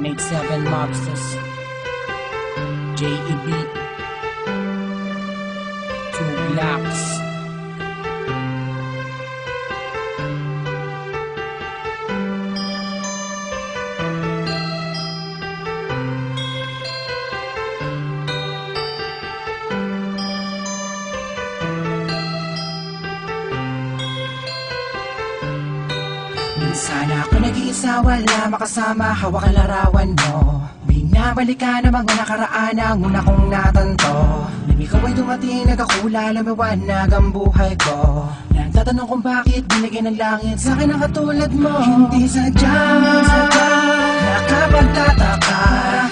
987 Mobsters, JEB, 2 Blocks. Minsan ako nag-iisa, wala makasama, hawak ang larawan mo. Binabalik ka na mga nakaraan ang una kong natanto. Nang ikaw ay dumating, nagkakula, lumiwanag ang buhay ko. Nagtatanong kung bakit binigyan ng langit sa akin ang katulad mo. Hindi sadya, nakapagtataka,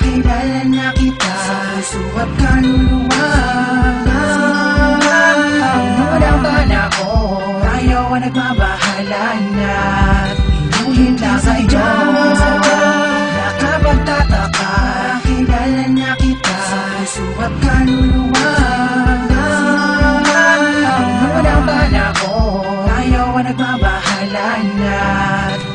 kilala na kita sa puso at kaluluwa. Noon ang bana ko, tayo ang nagbabahala na. Inulit lang sa iyo, nakapagtataka, kilala na kita sa puso at kaluluwa. Noon ang bana ko, tayo ang nagbabahala na.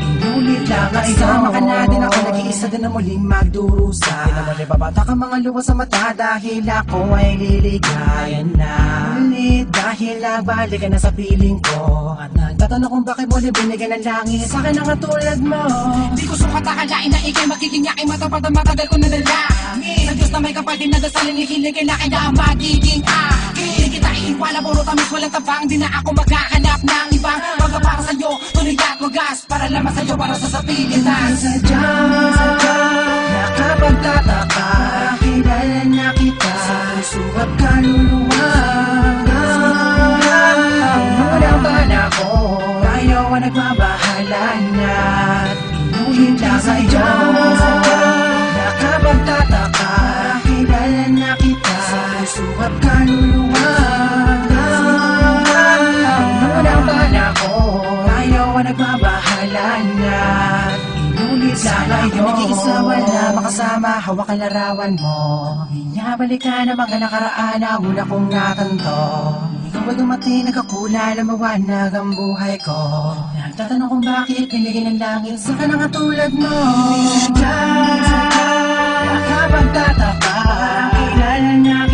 Inulit lang ang iyo. Isama ka na din ako, nag-iisa din na muling magdurusa. Di naman ibabata ka mga luha sa mata dahil ako ay liligaya na. Ulit dahil nagbalik ka na sa piling ko. At nagtatanong kung bakit mo binigyan ng langit sa akin ang katulad mo. Di ko sukat akalain na ikay magiging aking matapad ang matagal ko nadalangin. Sa Diyos na may kapal din nadasalin, hihiling kailangan na magiging akin. Di kita iiwala, puro tamis walang tabang. Di na ako maghahanap ng ibang mga para sa'yo, tuloy at wagas. Para lamang sa'yo, para sa sapilitan. Sadya, nakapagtataka, kilala na kita sa puso at kaluluwa. Noon ang bana ko, tayo ang nagbabahala na. Inulit lang sa iyo, nakapagtataka, kilala na kita sa puso at kaluluwa. Noon ang bana ko, tayo ang nagbabahala na. Sana iyo, nag-iisa, wala makasama, hawak ang larawan mo. Binabalik ka na mga nakaraan ang una kong natanto. Ikaw ay dumating, nagkakula, lumawanag ang buhay ko. Nagtatanong kung bakit binigyan ng langit sa ka na katulad mo. Sadya, nakapagtataka, kilala na